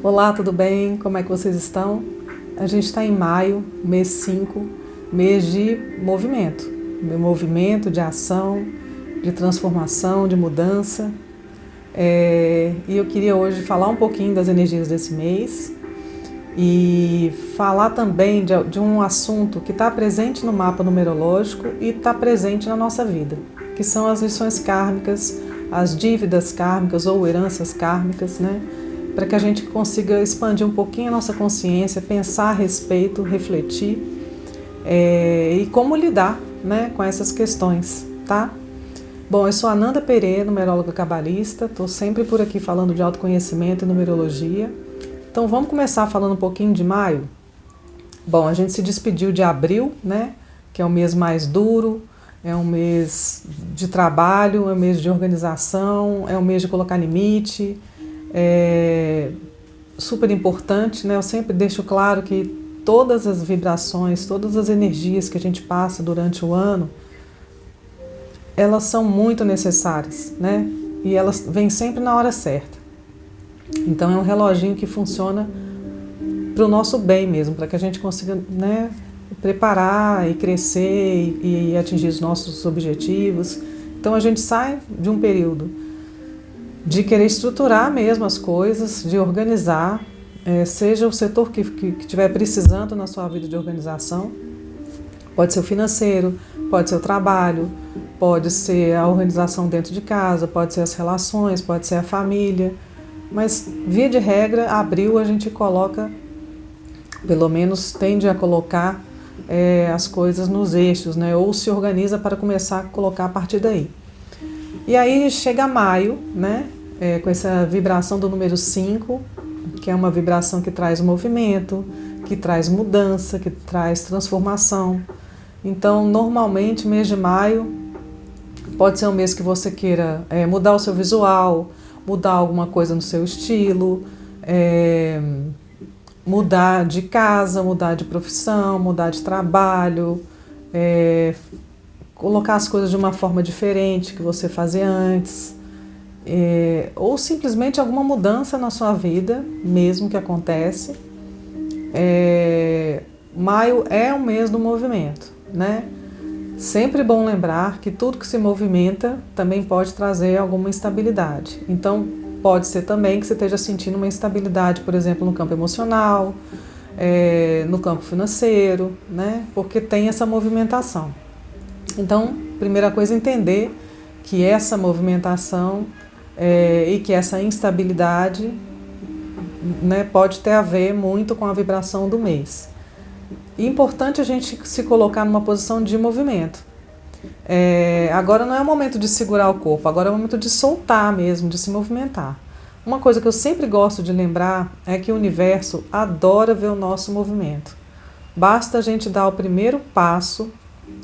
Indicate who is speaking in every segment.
Speaker 1: Olá, tudo bem? Como é que vocês estão? A gente está em maio, mês 5, mês de movimento, de ação, de transformação, de mudança. E eu queria hoje falar um pouquinho das energias desse mês e falar também de um assunto que está presente no mapa numerológico e está presente na nossa vida, que são as lições kármicas, as dívidas kármicas ou heranças kármicas, né? Para que a gente consiga expandir um pouquinho a nossa consciência, pensar a respeito, refletir e como lidar, né, com essas questões, tá? Bom, eu sou a Nanda Pereira, numeróloga cabalista, estou sempre por aqui falando de autoconhecimento e numerologia. Então vamos começar falando um pouquinho de maio? Bom, a gente se despediu de abril, né, que é o mês mais duro, é um mês de trabalho, é um mês de organização, é um mês de colocar limite, é super importante, né? Eu sempre deixo claro que todas as vibrações, todas as energias que a gente passa durante o ano, elas são muito necessárias, né? E elas vêm sempre na hora certa. Então é um reloginho que funciona para o nosso bem mesmo, para que a gente consiga, né, preparar e crescer e atingir os nossos objetivos. Então a gente sai de um período de querer estruturar mesmo as coisas, de organizar, seja o setor que estiver precisando na sua vida de organização. Pode ser o financeiro, pode ser o trabalho, pode ser a organização dentro de casa, pode ser as relações, pode ser a família. Mas, via de regra, abril a gente coloca, pelo menos tende a colocar as coisas nos eixos, né? Ou se organiza para começar a colocar a partir daí. E aí chega maio, né? Com essa vibração do número 5, que é uma vibração que traz movimento, que traz mudança, que traz transformação. Então, normalmente, mês de maio pode ser um mês que você queira mudar o seu visual, mudar alguma coisa no seu estilo, mudar de casa, mudar de profissão, mudar de trabalho, colocar as coisas de uma forma diferente que você fazia antes, ou simplesmente alguma mudança na sua vida, mesmo que acontece. Maio é o mês do movimento, né? Sempre bom lembrar que tudo que se movimenta também pode trazer alguma instabilidade. Então, pode ser também que você esteja sentindo uma instabilidade, por exemplo, no campo emocional, no campo financeiro, né? Porque tem essa movimentação. Então, primeira coisa é entender que essa movimentação e que essa instabilidade, né, pode ter a ver muito com a vibração do mês. E é importante a gente se colocar numa posição de movimento. Agora não é o momento de segurar o corpo, agora é o momento de soltar mesmo, de se movimentar. Uma coisa que eu sempre gosto de lembrar é que o universo adora ver o nosso movimento. Basta a gente dar o primeiro passo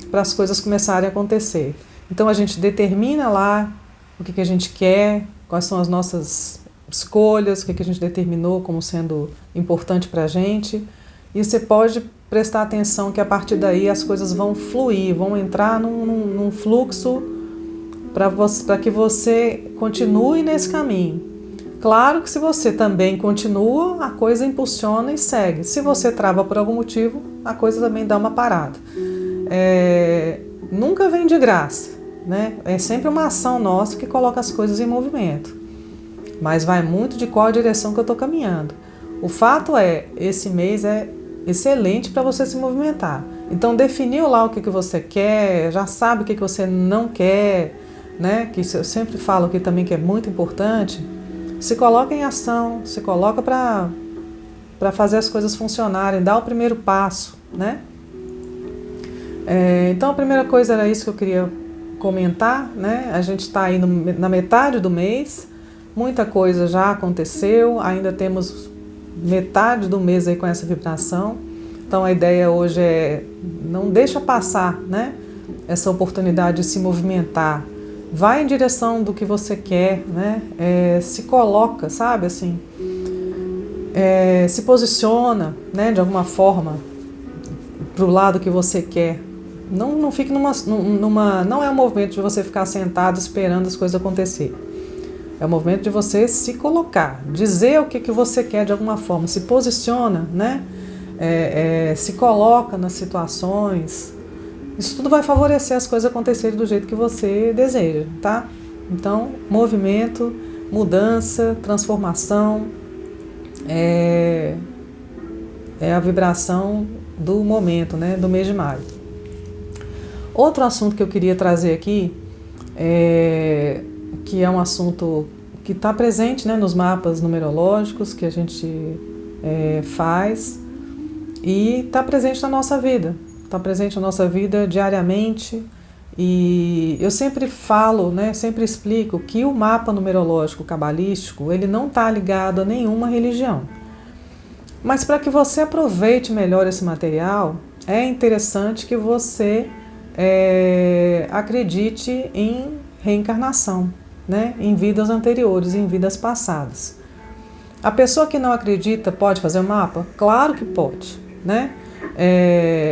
Speaker 1: para as coisas começarem a acontecer. Então a gente determina lá o que a gente quer, quais são as nossas escolhas, o que a gente determinou como sendo importante para a gente. E você pode prestar atenção que a partir daí as coisas vão fluir, vão entrar num fluxo para que você continue nesse caminho. Claro que se você também continua, a coisa impulsiona e segue. Se você trava por algum motivo, a coisa também dá uma parada. Nunca vem de graça, né? É sempre uma ação nossa que coloca as coisas em movimento. Mas vai muito de qual a direção que eu estou caminhando. O fato esse mês é excelente para você se movimentar. Então definiu lá o que você quer, já sabe o que você não quer, né? Que eu sempre falo aqui também que é muito importante. Se coloca em ação, se coloca para fazer as coisas funcionarem, dá o primeiro passo, né? Então a primeira coisa era isso que eu queria comentar, né? A gente está aí na metade do mês, muita coisa já aconteceu, ainda temos metade do mês aí com essa vibração. Então a ideia hoje não deixa passar, né, essa oportunidade de se movimentar. Vai em direção do que você quer, né? Se coloca, sabe, assim, se posiciona, né, de alguma forma para o lado que você quer. Não fique não é um movimento de você ficar sentado esperando as coisas acontecer. É o movimento de você se colocar, dizer o que você quer de alguma forma, se posiciona, né? Se coloca nas situações. Isso tudo vai favorecer as coisas acontecerem do jeito que você deseja, tá? Então, movimento, mudança, transformação, é a vibração do momento, né? Do mês de maio. Outro assunto que eu queria trazer aqui, que é um assunto que está presente, né, nos mapas numerológicos que a gente faz e está presente na nossa vida. Está presente na nossa vida diariamente, e eu sempre falo, né, sempre explico que o mapa numerológico cabalístico, ele não está ligado a nenhuma religião. Mas para que você aproveite melhor esse material, é interessante que você acredite em reencarnação, né, em vidas anteriores, em vidas passadas. A pessoa que não acredita pode fazer o mapa? Claro que pode, né?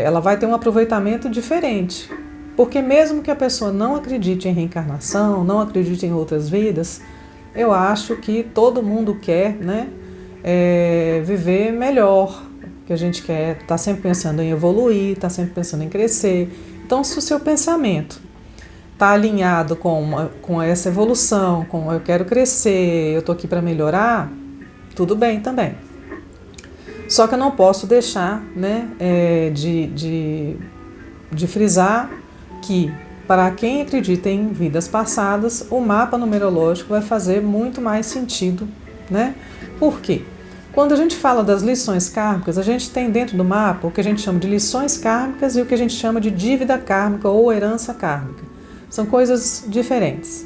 Speaker 1: Ela vai ter um aproveitamento diferente, porque mesmo que a pessoa não acredite em reencarnação, não acredite em outras vidas, eu acho que todo mundo quer, né, viver melhor, que a gente quer, está sempre pensando em evoluir, está sempre pensando em crescer. Então, se o seu pensamento está alinhado com essa evolução, com eu quero crescer, eu estou aqui para melhorar, tudo bem também. Só que eu não posso deixar, né, de frisar que, para quem acredita em vidas passadas, o mapa numerológico vai fazer muito mais sentido, né? Por quê? Quando a gente fala das lições kármicas, a gente tem dentro do mapa o que a gente chama de lições kármicas e o que a gente chama de dívida kármica ou herança kármica. São coisas diferentes.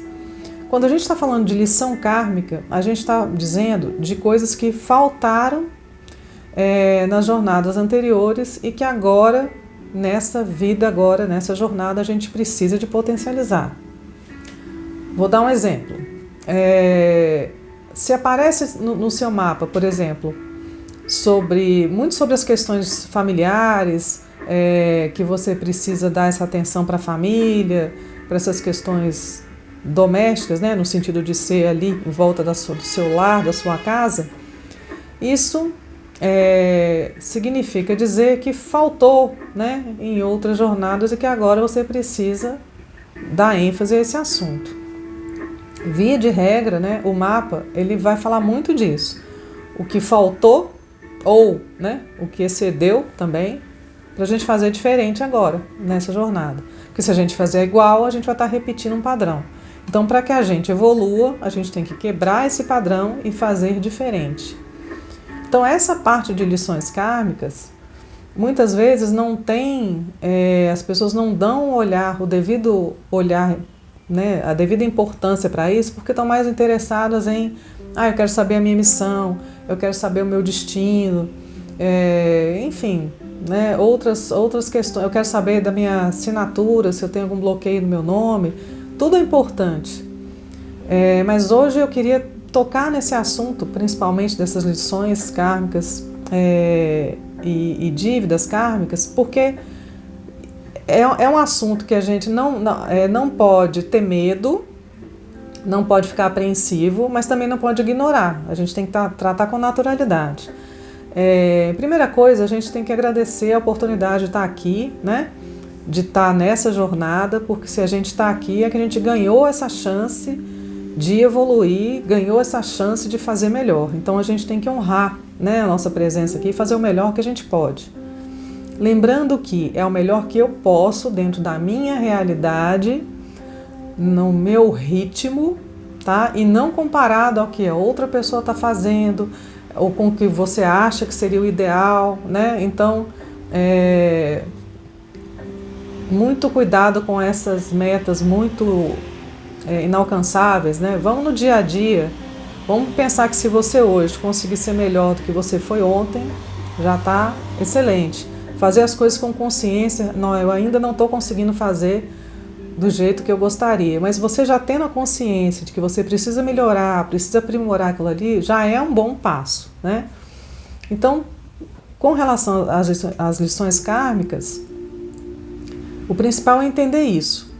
Speaker 1: Quando a gente está falando de lição kármica, a gente está dizendo de coisas que faltaram nas jornadas anteriores e que agora, nessa vida, agora, nessa jornada, a gente precisa de potencializar. Vou dar um exemplo. Se aparece no seu mapa, por exemplo, muito sobre as questões familiares, que você precisa dar essa atenção para a família, para essas questões domésticas, né, no sentido de ser ali em volta do seu lar, da sua casa, isso significa dizer que faltou, né, em outras jornadas e que agora você precisa dar ênfase a esse assunto. Via de regra, né, o mapa ele vai falar muito disso. O que faltou ou, né, o que excedeu também, para a gente fazer diferente agora, nessa jornada. Porque se a gente fazer igual, a gente vai estar repetindo um padrão. Então, para que a gente evolua, a gente tem que quebrar esse padrão e fazer diferente. Então, essa parte de lições kármicas, muitas vezes não tem, as pessoas não dão o devido olhar, né, a devida importância para isso, porque estão mais interessadas em, eu quero saber a minha missão, eu quero saber o meu destino, enfim, né, outras questões, eu quero saber da minha assinatura, se eu tenho algum bloqueio no meu nome, tudo é importante. Mas hoje eu queria tocar nesse assunto, principalmente dessas lições kármicas e dívidas kármicas, porque é um assunto que a gente não pode ter medo, não pode ficar apreensivo, mas também não pode ignorar. A gente tem que tratar com naturalidade. Primeira coisa, a gente tem que agradecer a oportunidade de estar aqui, né? De estar nessa jornada, porque se a gente está aqui é que a gente ganhou essa chance de evoluir, ganhou essa chance de fazer melhor. Então a gente tem que honrar, né, a nossa presença aqui e fazer o melhor que a gente pode. Lembrando que é o melhor que eu posso dentro da minha realidade, no meu ritmo, tá? E não comparado ao que a outra pessoa está fazendo ou com o que você acha que seria o ideal, né? Então, muito cuidado com essas metas muito inalcançáveis, né? Vamos no dia a dia, vamos pensar que se você hoje conseguir ser melhor do que você foi ontem, já está excelente. Fazer as coisas com consciência, não, eu ainda não estou conseguindo fazer do jeito que eu gostaria, mas você já tendo a consciência de que você precisa melhorar, precisa aprimorar aquilo ali, já é um bom passo, né? Então, com relação às lições kármicas, o principal é entender isso.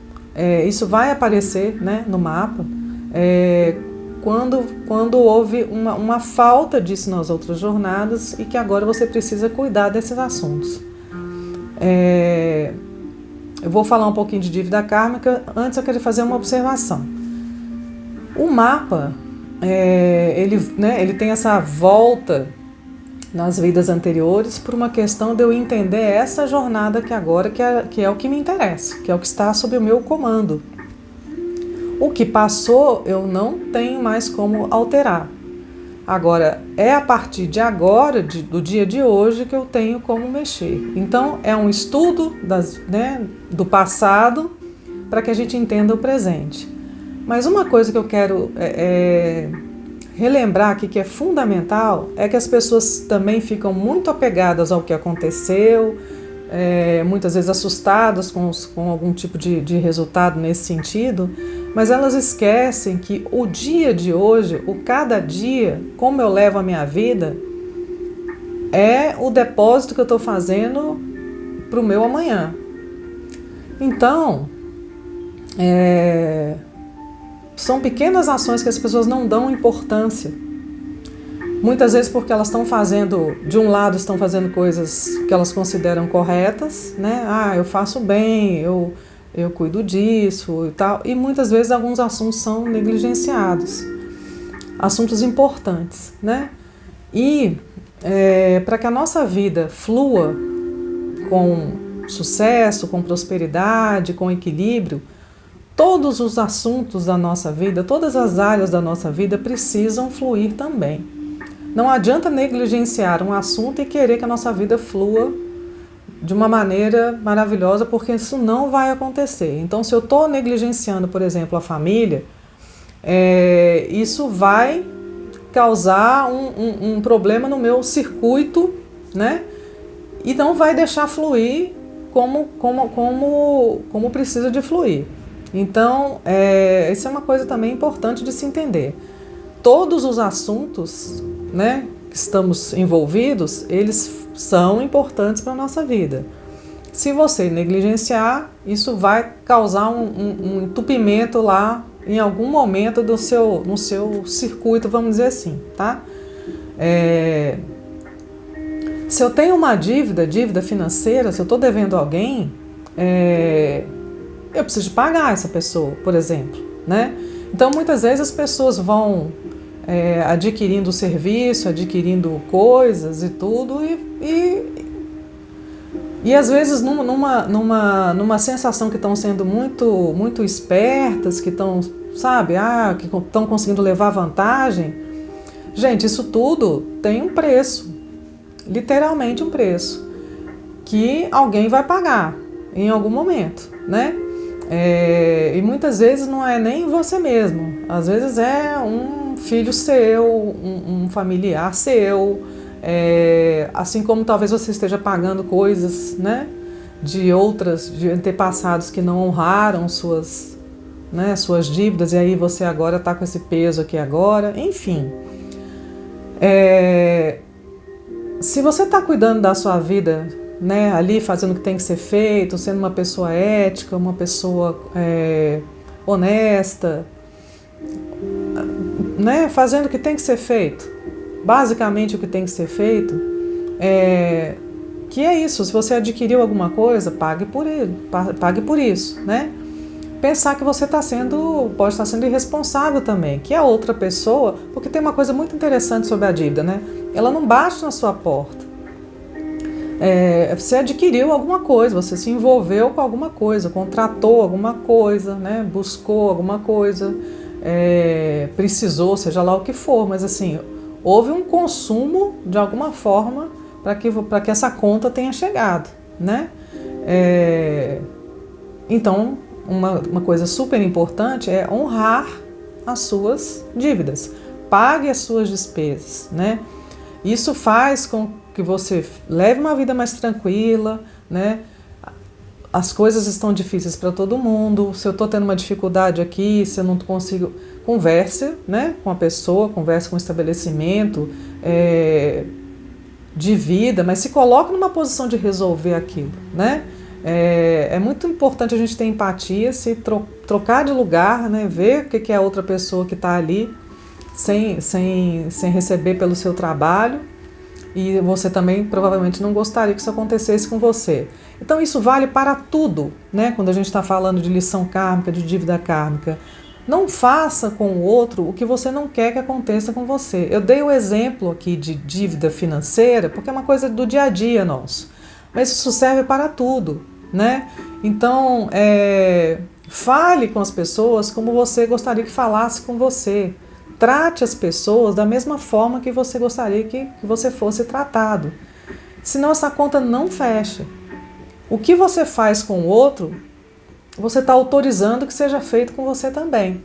Speaker 1: Isso vai aparecer, né, no mapa, quando houve uma falta disso nas outras jornadas e que agora você precisa cuidar desses assuntos. Eu vou falar um pouquinho de dívida kármica. Antes eu queria fazer uma observação. O mapa, ele tem essa volta nas vidas anteriores por uma questão de eu entender essa jornada aqui agora, que é o que me interessa, que é o que está sob o meu comando. O que passou eu não tenho mais como alterar. Agora, é a partir de agora, do dia de hoje, que eu tenho como mexer. Então, é um estudo do passado para que a gente entenda o presente. Mas uma coisa que eu quero relembrar aqui que é fundamental é que as pessoas também ficam muito apegadas ao que aconteceu, muitas vezes assustadas com algum tipo de resultado nesse sentido, mas elas esquecem que o dia de hoje, o cada dia, como eu levo a minha vida, é o depósito que eu estou fazendo para o meu amanhã. Então, são pequenas ações que as pessoas não dão importância. Muitas vezes porque elas estão fazendo, de um lado estão fazendo coisas que elas consideram corretas, né? Eu faço bem, eu cuido disso e tal. E muitas vezes alguns assuntos são negligenciados. Assuntos importantes, né? E para que a nossa vida flua com sucesso, com prosperidade, com equilíbrio, todos os assuntos da nossa vida, todas as áreas da nossa vida precisam fluir também. Não adianta negligenciar um assunto e querer que a nossa vida flua de uma maneira maravilhosa, porque isso não vai acontecer. Então, se eu estou negligenciando, por exemplo, a família, isso vai causar um problema no meu circuito, né? E não vai deixar fluir como precisa de fluir. Então, isso é uma coisa também importante de se entender. Todos os assuntos, né, que estamos envolvidos, eles são importantes para a nossa vida. Se você negligenciar, isso vai causar um entupimento lá em algum momento no seu circuito, vamos dizer assim, tá? Se eu tenho uma dívida financeira, se eu estou devendo a alguém, eu preciso pagar essa pessoa, por exemplo, né? Então, muitas vezes as pessoas vão adquirindo serviço, adquirindo coisas e tudo, e às vezes numa sensação que estão sendo muito, muito espertas, que estão, sabe, que estão conseguindo levar vantagem. Gente, isso tudo tem um preço, literalmente um preço, que alguém vai pagar em algum momento, né? E muitas vezes não é nem você mesmo, às vezes é um filho seu, um familiar seu, assim como talvez você esteja pagando coisas, né, de antepassados que não honraram suas dívidas, e aí você agora está com esse peso aqui agora, enfim. Se você está cuidando da sua vida, né, ali fazendo o que tem que ser feito, sendo uma pessoa ética, uma pessoa honesta, né, fazendo o que tem que ser feito, basicamente o que tem que ser feito, que é isso. Se você adquiriu alguma coisa, pague por isso, né? Pensar que você pode estar sendo irresponsável também, que a outra pessoa, porque tem uma coisa muito interessante sobre a dívida, né? Ela não bate na sua porta. Você adquiriu alguma coisa, você se envolveu com alguma coisa, contratou alguma coisa, né? Buscou alguma coisa, precisou, seja lá o que for, mas assim, houve um consumo de alguma forma para que essa conta tenha chegado, né? Então, uma coisa super importante é honrar as suas dívidas, pague as suas despesas, né? Isso faz com que você leve uma vida mais tranquila, né? As coisas estão difíceis para todo mundo. Se eu estou tendo uma dificuldade aqui, se eu não consigo, converse, né, com a pessoa, converse com o estabelecimento, divida, mas se coloque numa posição de resolver aquilo, né? É muito importante a gente ter empatia, se trocar de lugar, né, ver o que é a outra pessoa que está ali sem receber pelo seu trabalho, e você também provavelmente não gostaria que isso acontecesse com você. Então isso vale para tudo, né? Quando a gente está falando de lição kármica, de dívida kármica. Não faça com o outro o que você não quer que aconteça com você. Eu dei o exemplo aqui de dívida financeira porque é uma coisa do dia a dia nosso, mas isso serve para tudo, né? Então, fale com as pessoas como você gostaria que falasse com você. Trate as pessoas da mesma forma que você gostaria que você fosse tratado. Senão essa conta não fecha. O que você faz com o outro, você está autorizando que seja feito com você também.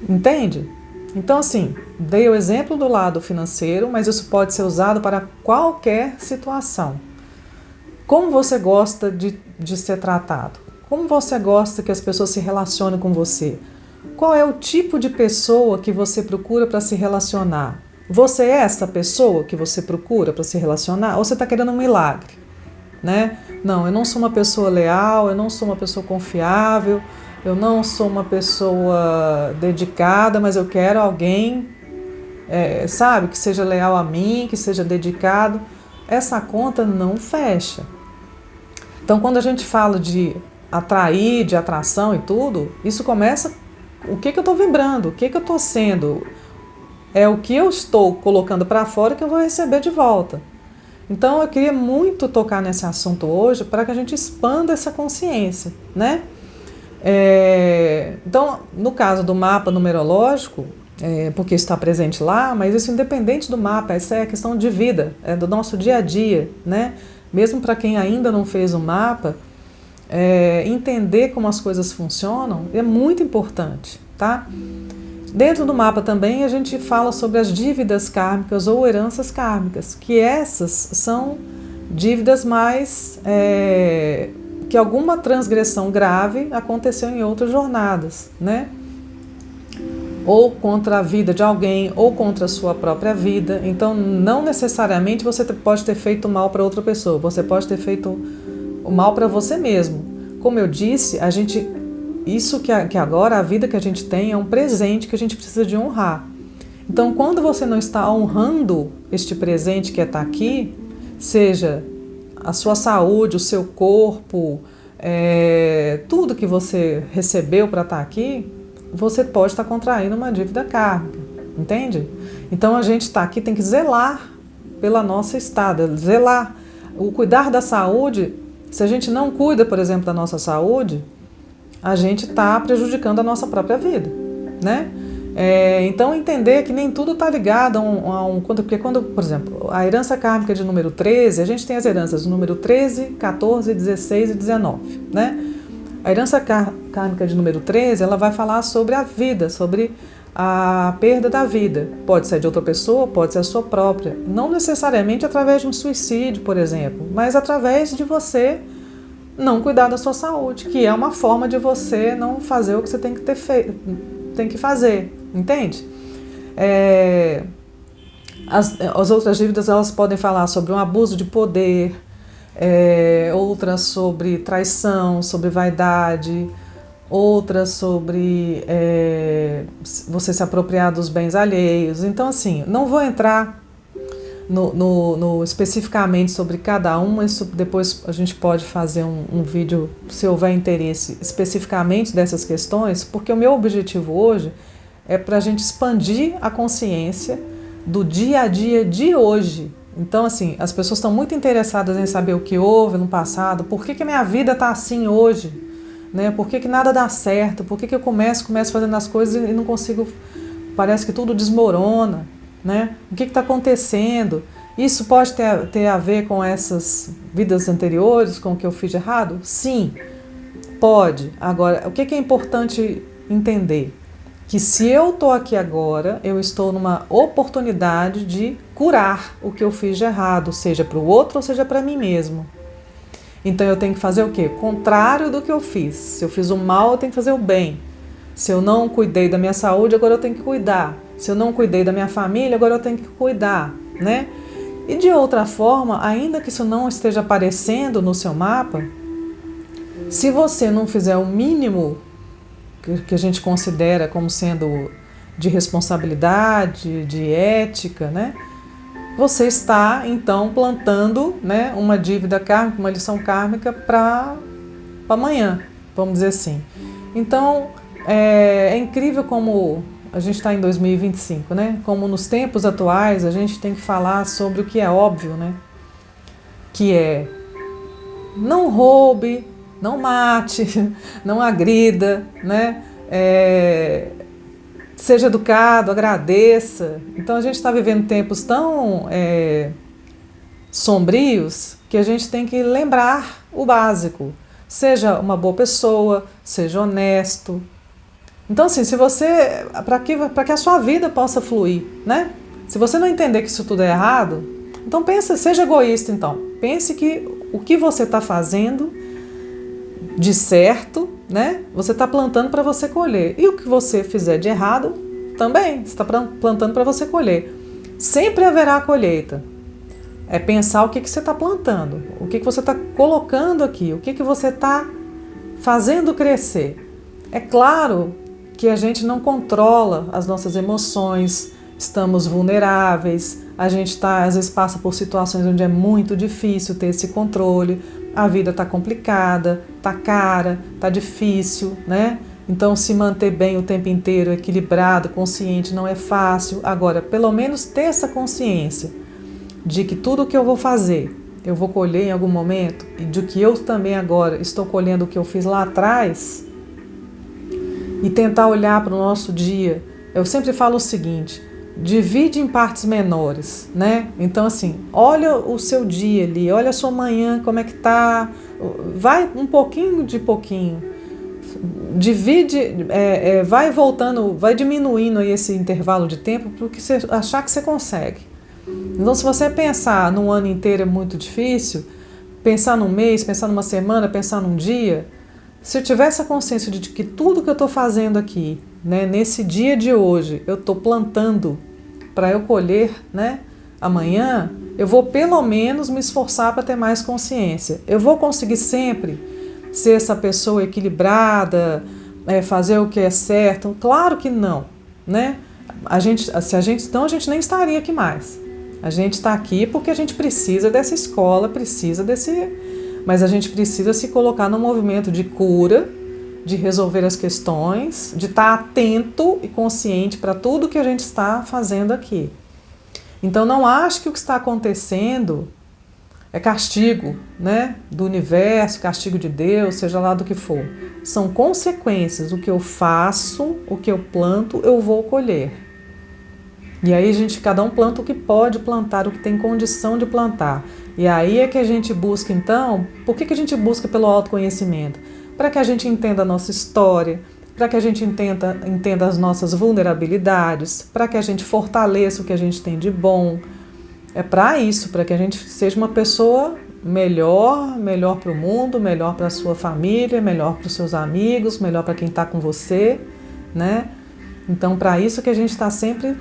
Speaker 1: Entende? Então, assim, dei o exemplo do lado financeiro, mas isso pode ser usado para qualquer situação. Como você gosta de ser tratado? Como você gosta que as pessoas se relacionem com você? Qual é o tipo de pessoa que você procura para se relacionar? Você é essa pessoa que você procura para se relacionar? Ou você está querendo um milagre? Né? Não, eu não sou uma pessoa leal, eu não sou uma pessoa confiável, eu não sou uma pessoa dedicada, mas eu quero alguém, sabe, que seja leal a mim, que seja dedicado. Essa conta não fecha. Então, quando a gente fala de atrair, de atração e tudo, isso começa, o que eu estou vibrando, o que eu estou sendo, é o que eu estou colocando para fora que eu vou receber de volta. Então, eu queria muito tocar nesse assunto hoje para que a gente expanda essa consciência, né? Então, no caso do mapa numerológico, porque está presente lá, mas isso independente do mapa, essa é a questão de vida, é do nosso dia a dia, né? Mesmo para quem ainda não fez o mapa, entender como as coisas funcionam é muito importante, tá? Dentro do mapa também a gente fala sobre as dívidas kármicas ou heranças kármicas, que essas são dívidas mais que alguma transgressão grave aconteceu em outras jornadas, né? Ou contra a vida de alguém, ou contra a sua própria vida. Então, não necessariamente você pode ter feito mal para outra pessoa, você pode ter feito o mal para você mesmo. Como eu disse, isso que agora, a vida que a gente tem é um presente que a gente precisa de honrar. Então, quando você não está honrando este presente que é estar aqui, seja a sua saúde, o seu corpo, tudo que você recebeu para estar aqui, você pode estar contraindo uma dívida kármica, entende? Então, a gente está aqui, tem que zelar pela nossa estada, zelar. O cuidar da saúde, se a gente não cuida, por exemplo, da nossa saúde, a gente está prejudicando a nossa própria vida, né? Então, entender que nem tudo está ligado porque quando, por exemplo, a herança kármica de número 13, a gente tem as heranças do número 13, 14, 16 e 19, né? A herança kármica de número 13, ela vai falar sobre a vida, sobre a perda da vida. Pode ser de outra pessoa, pode ser a sua própria. Não necessariamente através de um suicídio, por exemplo, mas através de você não cuidar da sua saúde, que é uma forma de você não fazer o que você tem que fazer, entende? As outras dívidas, elas podem falar sobre um abuso de poder, outras sobre traição, sobre vaidade, outras sobre você se apropriar dos bens alheios. Então, assim, não vou entrar especificamente sobre cada uma, isso depois a gente pode fazer um vídeo, se houver interesse especificamente dessas questões, porque o meu objetivo hoje é para a gente expandir a consciência do dia a dia de hoje. Então, assim, as pessoas estão muito interessadas em saber o que houve no passado, por que a minha vida está assim hoje, né? Por que nada dá certo, por que eu começo fazendo as coisas e não consigo, parece que tudo desmorona, né? O que está acontecendo? Isso pode ter a ver com essas vidas anteriores, com o que eu fiz de errado? Sim, pode. Agora, o que é importante entender? Que se eu estou aqui agora, eu estou numa oportunidade de curar o que eu fiz de errado, seja para o outro ou seja para mim mesmo. Então eu tenho que fazer o quê? Contrário do que eu fiz. Se eu fiz o mal, eu tenho que fazer o bem. Se eu não cuidei da minha saúde, agora eu tenho que cuidar. Se eu não cuidei da minha família, agora eu tenho que cuidar, né? E de outra forma, ainda que isso não esteja aparecendo no seu mapa, se você não fizer o mínimo que a gente considera como sendo de responsabilidade, de ética, né? Você está, então, plantando, né, uma dívida kármica, uma lição kármica para amanhã, vamos dizer assim. Então, é incrível como a gente está em 2025, né? Como nos tempos atuais a gente tem que falar sobre o que é óbvio, né? Que é: não roube, não mate, não agrida, né? Seja educado, agradeça. Então a gente está vivendo tempos tão sombrios que a gente tem que lembrar o básico. Seja uma boa pessoa, seja honesto. Então, assim, se você, para que a sua vida possa fluir, né? Se você não entender que isso tudo é errado, então seja egoísta, então. Pense que o que você está fazendo de certo, né? Você está plantando para você colher. E o que você fizer de errado, também, você está plantando para você colher. Sempre haverá colheita. É pensar o que você está plantando, o que você está colocando aqui, o que você está fazendo crescer. É claro que a gente não controla as nossas emoções, estamos vulneráveis, a gente às vezes passa por situações onde é muito difícil ter esse controle, a vida está complicada, está cara, está difícil, né? Então se manter bem o tempo inteiro, equilibrado, consciente, não é fácil. Agora, pelo menos ter essa consciência de que tudo o que eu vou fazer, eu vou colher em algum momento, e de que eu também agora estou colhendo o que eu fiz lá atrás, e tentar olhar para o nosso dia. Eu sempre falo o seguinte: divide em partes menores, né? Então, assim, olha o seu dia ali, olha a sua manhã, como é que tá, vai um pouquinho de pouquinho, divide, vai voltando, vai diminuindo aí esse intervalo de tempo para o que você achar que você consegue. Então, se você pensar num ano inteiro é muito difícil, pensar num mês, pensar numa semana, pensar num dia, se eu tiver essa consciência de que tudo que eu estou fazendo aqui, né, nesse dia de hoje, eu estou plantando para eu colher, né, amanhã, eu vou pelo menos me esforçar para ter mais consciência. Eu vou conseguir sempre ser essa pessoa equilibrada, fazer o que é certo? Claro que não, né? Então a gente nem estaria aqui mais. A gente está aqui porque a gente precisa dessa escola, mas a gente precisa se colocar no movimento de cura, de resolver as questões, de estar atento e consciente para tudo que a gente está fazendo aqui. Então não ache que o que está acontecendo é castigo, né, do universo, castigo de Deus, seja lá do que for. São consequências. O que eu faço, o que eu planto, eu vou colher. E aí cada um planta o que pode plantar, o que tem condição de plantar. E aí é que a gente busca, então, por que a gente busca pelo autoconhecimento? Para que a gente entenda a nossa história, para que a gente entenda as nossas vulnerabilidades, para que a gente fortaleça o que a gente tem de bom. É para isso, para que a gente seja uma pessoa melhor para o mundo, melhor para a sua família, melhor para os seus amigos, melhor para quem está com você, né? Então, para isso que a gente está sempre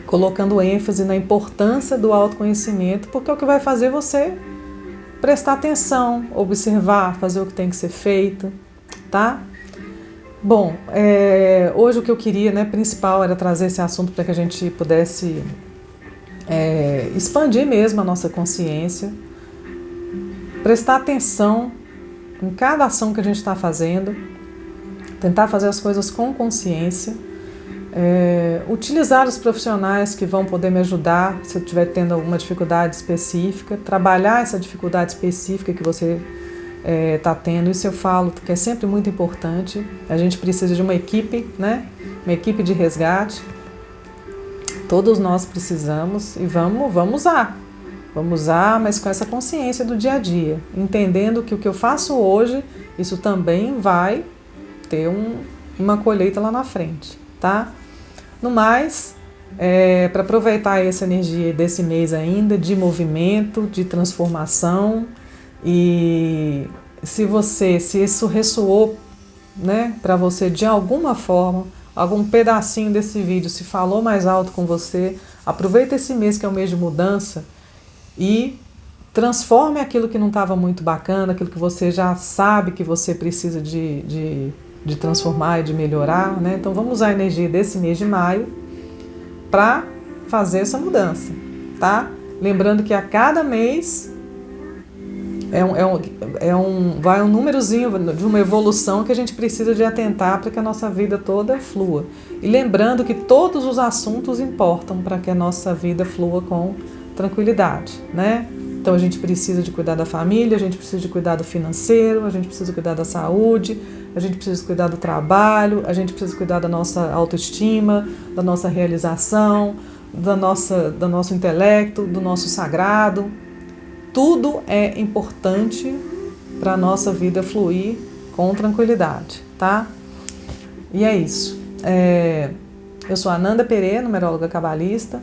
Speaker 1: colocando ênfase na importância do autoconhecimento, porque é o que vai fazer você prestar atenção, observar, fazer o que tem que ser feito, tá? Bom, hoje o que eu queria, né, principal era trazer esse assunto para que a gente pudesse expandir mesmo a nossa consciência, prestar atenção em cada ação que a gente está fazendo, tentar fazer as coisas com consciência, utilizar os profissionais que vão poder me ajudar se eu estiver tendo alguma dificuldade específica, trabalhar essa dificuldade específica que você está tendo. Isso eu falo que é sempre muito importante. A gente precisa de uma equipe, né? Uma equipe de resgate. Todos nós precisamos e vamos usar. Vamos usar, mas com essa consciência do dia a dia, entendendo que o que eu faço hoje, isso também vai ter uma colheita lá na frente, tá? No mais, para aproveitar essa energia desse mês ainda, de movimento, de transformação, e se isso ressoou, né, para você de alguma forma, algum pedacinho desse vídeo, se falou mais alto com você, aproveita esse mês que é um mês de mudança e transforme aquilo que não estava muito bacana, aquilo que você já sabe que você precisa de de transformar e de melhorar, né? Então vamos usar a energia desse mês de maio para fazer essa mudança, tá? Lembrando que a cada mês vai um númerozinho de uma evolução que a gente precisa de atentar para que a nossa vida toda flua. E lembrando que todos os assuntos importam para que a nossa vida flua com tranquilidade, né? Então a gente precisa de cuidar da família, a gente precisa de cuidar do financeiro, a gente precisa cuidar da saúde, a gente precisa cuidar do trabalho, a gente precisa cuidar da nossa autoestima, da nossa realização, do nosso intelecto, do nosso sagrado. Tudo é importante para a nossa vida fluir com tranquilidade, tá? E é isso. Eu sou a Ananda Pereira, numeróloga cabalista,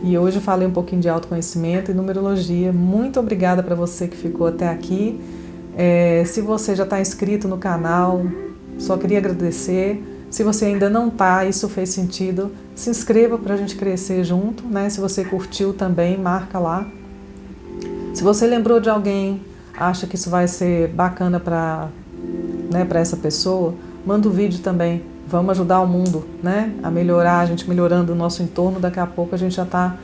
Speaker 1: e hoje eu falei um pouquinho de autoconhecimento e numerologia. Muito obrigada para você que ficou até aqui. Se você já está inscrito no canal, só queria agradecer. Se você ainda não está, isso fez sentido, se inscreva para a gente crescer junto, né? Se você curtiu também, marca lá. Se você lembrou de alguém, acha que isso vai ser bacana para essa pessoa, manda o vídeo também. Vamos ajudar o mundo, né, a melhorar, a gente melhorando o nosso entorno, daqui a pouco a gente já está...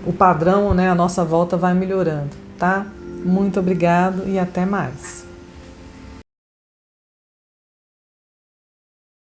Speaker 1: o padrão, né, a nossa volta vai melhorando, tá? Muito obrigado e até mais.